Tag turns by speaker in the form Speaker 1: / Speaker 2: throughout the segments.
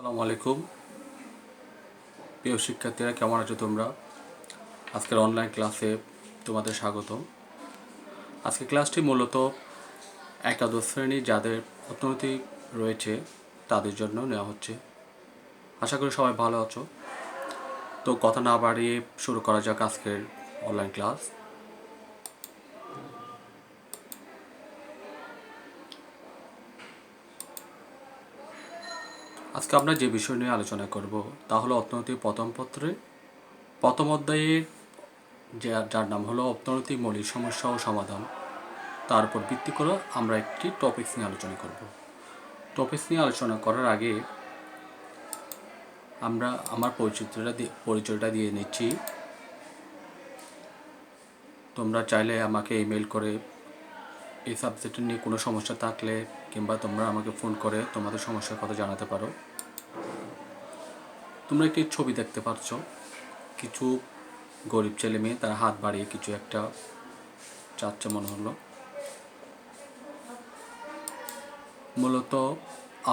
Speaker 1: আসসালামু আলাইকুম প্রিয় শিক্ষার্থীরা, কেমন আছো তোমরা? আজকের অনলাইন ক্লাসে তোমাদের স্বাগত। আজকের ক্লাসটি মূলত একাদশ শ্রেণী যাদের অর্থনীতি রয়েছে তাদের জন্য নেওয়া হচ্ছে। আশা করি সবাই ভালো আছো। তো কথা না বাড়িয়ে শুরু করা যাক আজকের অনলাইন ক্লাস। আজকে আমরা যে বিষয় নিয়ে আলোচনা করব তা হলো অর্থনীতির প্রথম পত্রের প্রথম অধ্যায়ের যার নাম হলো অর্থনৈতিক মৌলিক সমস্যা ও সমাধান। তার উপর ভিত্তি করে আমরা একটি টপিকস নিয়ে আলোচনা করব। টপিকস নিয়ে আলোচনা করার আগে আমরা আমার পরিচয়টা দিয়ে নিচ্ছি। তোমরা চাইলে আমাকে ইমেল করে এই সাবজেক্ট নিয়ে কোনো সমস্যা থাকলে কিংবা তোমরা আমাকে ফোন করে তোমাদের সমস্যার কথা জানাতে পারো। তোমরা একটি ছবি দেখতে পাচ্ছ, কিছু গরিব ছেলে মেয়ে তারা হাত বাড়িয়ে কিছু একটা চাচ্ছে মনে হলো। মূলত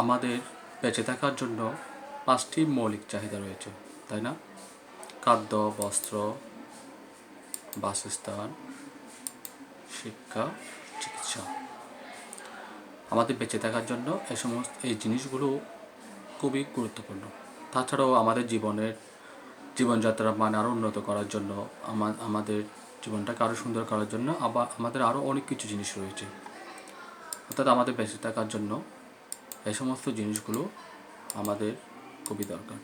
Speaker 1: আমাদের বেঁচে থাকার জন্য 5টি মৌলিক চাহিদা রয়েছে, তাই না? খাদ্য, বস্ত্র, বাসস্থান, শিক্ষা, চিকিৎসা। আমাদের বেঁচে থাকার জন্য এই জিনিসগুলো খুবই গুরুত্বপূর্ণ। তাছাড়াও আমাদের জীবনযাত্রার মান আরও উন্নত করার জন্য, আমাদের জীবনটাকে আরও সুন্দর করার জন্য আমাদের আরও অনেক কিছু জিনিস রয়েছে। অর্থাৎ আমাদের বেঁচে থাকার জন্য এই সমস্ত জিনিসগুলো আমাদের খুবই দরকার।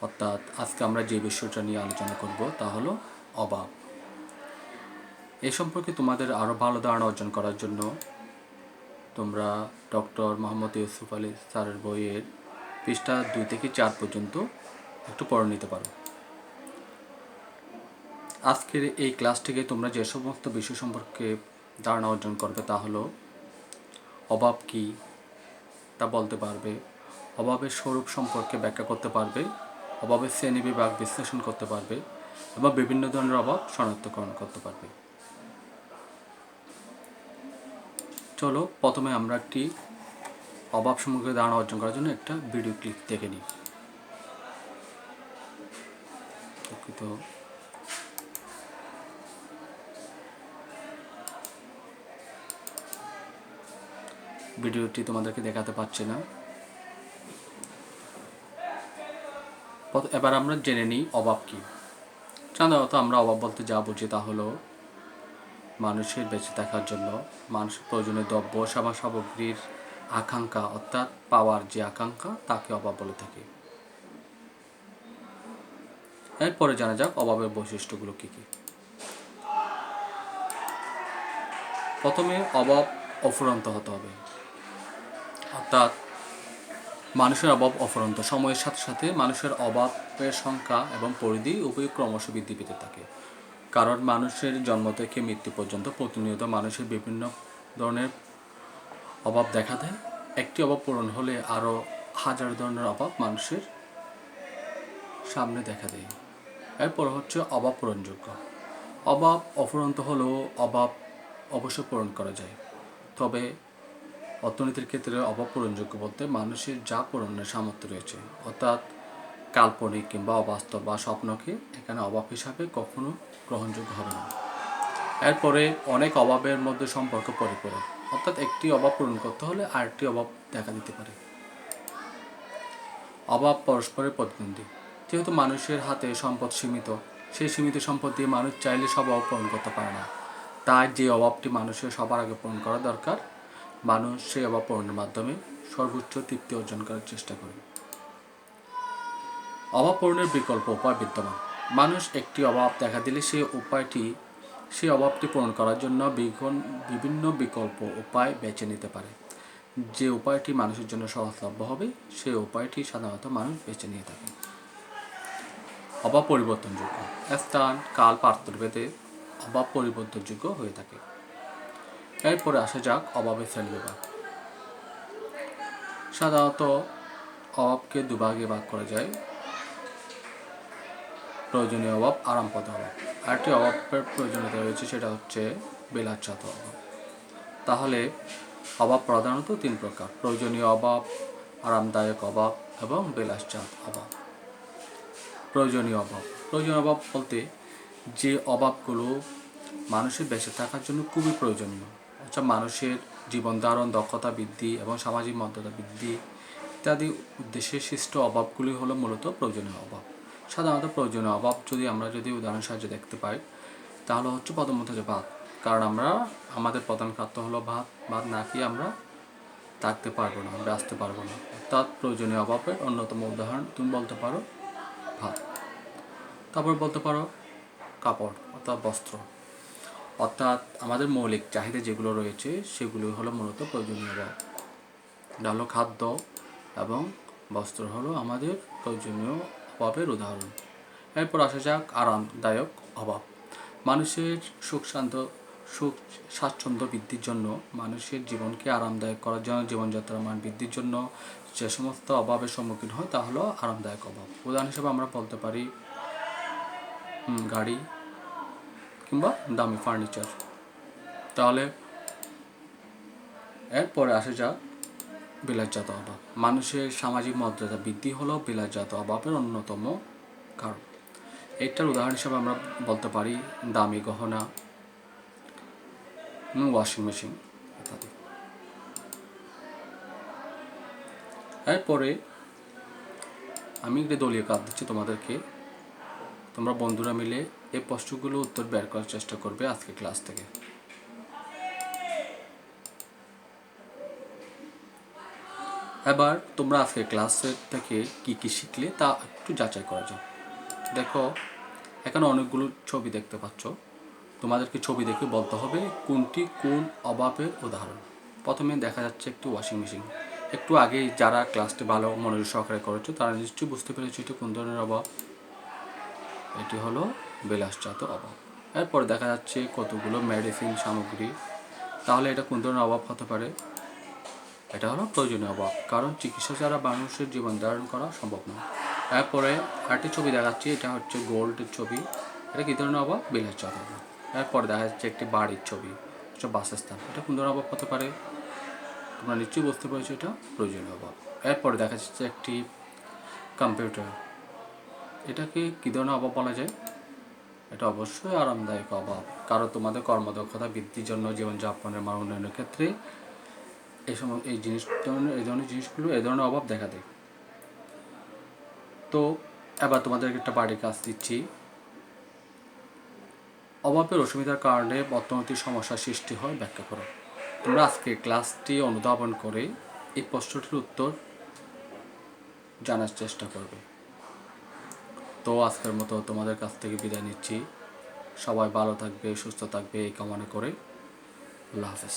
Speaker 1: অর্থাৎ আজকে আমরা যে বিষয়টা নিয়ে আলোচনা করব তা হলো অভাব। এই সম্পর্কে তোমাদের আরও ভালো ধারণা অর্জন করার জন্য তোমরা ডক্টর মোহাম্মদ ইউসুফ আলী স্যারের বইয়ের পৃষ্ঠা 2 থেকে 4 পর্যন্ত একটু পড়ে নিতে পারো। আজকের এই ক্লাস থেকে তোমরা যে সমস্ত বিষয় সম্পর্কে ধারণা অর্জন করবে তা হলো অভাব কী তা বলতে পারবে, অভাবের স্বরূপ সম্পর্কে ব্যাখ্যা করতে পারবে, অভাবের শ্রেণীবিভাগ বিশ্লেষণ করতে পারবে এবং বিভিন্ন ধরনের অভাব শনাক্তকরণ করতে পারবে। চলো প্রথমে আমরা একটি অভাব সম্পর্কে ধারণা অর্জন করার জন্য একটা ভিডিও ক্লিপ দেখে নিই। তো ভিডিওটি তোমাদেরকে দেখাতে পারছি না। এবার আমরা জেনে নিই অভাব কী। সাধারণত আমরা অভাব বলতে যা বুঝি তা হলো মানুষের বেঁচে থাকার জন্য মানুষের প্রয়োজনীয় দ্রব্য সামগ্রীর আকাঙ্ক্ষা, অর্থাৎ পাওয়ার যে আকাঙ্ক্ষা তাকে অভাব বলে থাকি। এরপরে জানা যাক অভাবের বৈশিষ্ট্যগুলো কী কী। প্রথমে অভাব অফুরন্ত হতে হবে, অর্থাৎ মানুষের অভাব অফুরন্ত। সময়ের সাথে সাথে মানুষের অভাবের সংখ্যা এবং পরিধি উভয় ক্রমশ বৃদ্ধি পেতে থাকে, কারণ মানুষের জন্ম থেকে মৃত্যু পর্যন্ত প্রতিনিয়ত মানুষের বিভিন্ন ধরনের অভাব দেখা দেয়। একটি অভাব পূরণ হলে আরও হাজার ধরনের অভাব মানুষের সামনে দেখা দেয়। এরপর হচ্ছে অভাব পূরণযোগ্য। অভাব অফুরন্ত হলেও অভাব অবশ্য পূরণ করা যায়, তবে অর্থনীতির ক্ষেত্রে অভাব পূরণযোগ্য বলতে মানুষের যা পূরণের সামর্থ্য রয়েছে, অর্থাৎ কাল্পনিক কিংবা অবাস্তব বা স্বপ্নকে এখানে অভাব হিসাবে কখনো গ্রহণযোগ্য হবে না। এরপরে অনেক অভাবের মধ্যে সম্পর্ক পরিপূরক, অর্থাৎ একটি অভাব পূরণ করতে হলে আরেকটি অভাব দেখা দিতে পারে। অভাব পরস্পরের প্রতিদ্বন্দ্বী। যেহেতু মানুষের হাতে সম্পদ সীমিত, সেই সীমিত সম্পদ দিয়ে মানুষ চাইলে সব অভাব পূরণ করতে পারে না। তাই যে অভাবটি মানুষের সবার আগে পূরণ করা দরকার, মানুষ সেই অভাব পূরণের মাধ্যমে সর্বোচ্চ তৃপ্তি অর্জন করার চেষ্টা করে। অভাব পূরণের বিকল্প উপায় বিদ্যমান। মানুষ একটি অভাব দেখা দিলে সেই অভাবটি পূরণ করার জন্য বিভিন্ন বিকল্প উপায় বেছে নিতে পারে। যে উপায়টি মানুষের জন্য সহজলভ্য হবে সেই উপায়টি সাধারণত মানুষ বেছে নিয়ে থাকে। অভাব পরিবর্তনযোগ্য। স্থান, কাল, পাত্রভেদে অভাব পরিবর্তনযোগ্য হয়ে থাকে। এরপরে আসা যাক অভাবের শ্রেণীবিভাগ। সাধারণত অভাবকে দুভাগে ভাগ করা যায়: প্রয়োজনীয় অভাব, আরামপ্রদ অভাব। আরেকটি অভাবের প্রয়োজনীয়তা রয়েছে, সেটা হচ্ছে বিলাসজাত অভাব। তাহলে অভাব প্রধানত তিন প্রকার: প্রয়োজনীয় অভাব, আরামদায়ক অভাব এবং বিলাসজাত অভাব। প্রয়োজনীয় অভাব বলতে যে অভাবগুলো মানুষের বেঁচে থাকার জন্য খুবই প্রয়োজনীয়, অর্থাৎ মানুষের জীবন ধারণ, দক্ষতা বৃদ্ধি এবং সামাজিক মর্যাদা বৃদ্ধি ইত্যাদি উদ্দেশ্যে সৃষ্ট অভাবগুলি হলো মূলত প্রয়োজনীয় অভাব। সাধারণত প্রয়োজনীয় অভাব আমরা যদি উদাহরণ সাহায্যে দেখতে পাই, তাহলে হচ্ছে প্রথমত যে ভাত। কারণ আমাদের প্রধান খাদ্য হলো ভাত। ভাত না খেয়ে আমরা থাকতে পারবো না, আমরা আসতে পারবো না। অর্থাৎ প্রয়োজনীয় অভাবের অন্যতম উদাহরণ তুমি বলতে পারো ভাত। তারপর বলতে পারো কাপড় অর্থাৎ বস্ত্র। অর্থাৎ আমাদের মৌলিক চাহিদা যেগুলো রয়েছে সেগুলো হলো মূলত প্রয়োজনীয় অভাব। এটা হলো খাদ্য এবং বস্ত্র হলো আমাদের প্রয়োজনীয় অভাবের উদাহরণ। এরপর আসা যাক আরামদায়ক অভাব। মানুষের সুখ স্বাচ্ছন্দ্য বৃদ্ধির জন্য, মানুষের জীবনকে আরামদায়ক করার জন্য, জীবনযাত্রার মান বৃদ্ধির জন্য যে সমস্ত অভাবের সম্মুখীন হয় তা হলো আরামদায়ক অভাব। উদাহরণ হিসেবে আমরা বলতে পারি গাড়ি কিংবা দামি ফার্নিচার। তাহলে এরপরে আসা যাক বিলাসজাত অভাব। মানুষের সামাজিক মর্যাদা বৃদ্ধি হলো বিলাসজাত অভাবের অন্যতম কারণ। এটার উদাহরণ হিসেবে আমরা বলতে পারি দামি গহনা, ওয়াশিং মেশিন ইত্যাদি। এরপরে আমি একটি দলীয় কাজ দিচ্ছি তোমাদেরকে। তোমরা বন্ধুরা মিলে এই প্রশ্নগুলো উত্তর বের করার চেষ্টা করবে আজকে ক্লাস থেকে। এবার তোমরা আজকে ক্লাসের থেকে কি কি শিখলে তা একটু যাচাই করা যাক। দেখো, এখানে অনেকগুলো ছবি দেখতে পাচ্ছ। তোমাদেরকে ছবি দেখে বলতে হবে কোনটি কোন অভাবের উদাহরণ। প্রথমে দেখা যাচ্ছে একটি ওয়াশিং মেশিন। একটু আগে যারা ক্লাসটি ভালো মনোযোগ সহকারে করেছো তারা নিশ্চয়ই বুঝতে পেরেছো এটি কোন ধরনের অভাব। এটি হলো বিলাসজাত অভাব। এরপর দেখা যাচ্ছে কতগুলো মেডিসিন সামগ্রী। তাহলে এটা কোন ধরনের অভাব হতে পারে? এটা হলো প্রয়োজনীয় অভাব, কারণ চিকিৎসা ছাড়া মানুষের জীবন ধারণ করা সম্ভব নয়। এরপরে আরেকটি ছবি দেখাচ্ছি, এটা হচ্ছে গোল্ডের ছবি। এটা কী ধরনের অভাব? বিলাসজাত অভাব। এরপর দেখা যাচ্ছে একটি বাড়ির ছবি, হচ্ছে বাসস্থান। এটা কোন ধরনের অভাব হতে পারে? তোমরা নিশ্চয়ই বুঝতে পেরেছো এটা প্রয়োজনীয় অভাব। এরপরে দেখা যাচ্ছে একটি কম্পিউটার। এটাকে কী ধরনের অভাব বলা যায়? এটা অবশ্যই আরামদায়ক অভাব, কারণ তোমাদের কর্মদক্ষতা বৃদ্ধির জন্য, জীবনযাপনের মান উন্নয়নের ক্ষেত্রে এই ধরনের অভাব দেখা দেয়। তো এবার তোমাদেরকে একটা বাড়ির কাজ দিচ্ছি। অভাবের অসুবিধার কারণে অর্থনৈতিক সমস্যার সৃষ্টি হয়, ব্যাখ্যা করো। তোমরা আজকে ক্লাসটি অনুধাবন করে এই প্রশ্নটির উত্তর জানার চেষ্টা করবে। তো আজকের মতো তোমাদের কাছ থেকে বিদায় নিচ্ছি। সবাই ভালো থাকবে, সুস্থ থাকবে এই কামনা করে। আল্লাহ হাফেজ।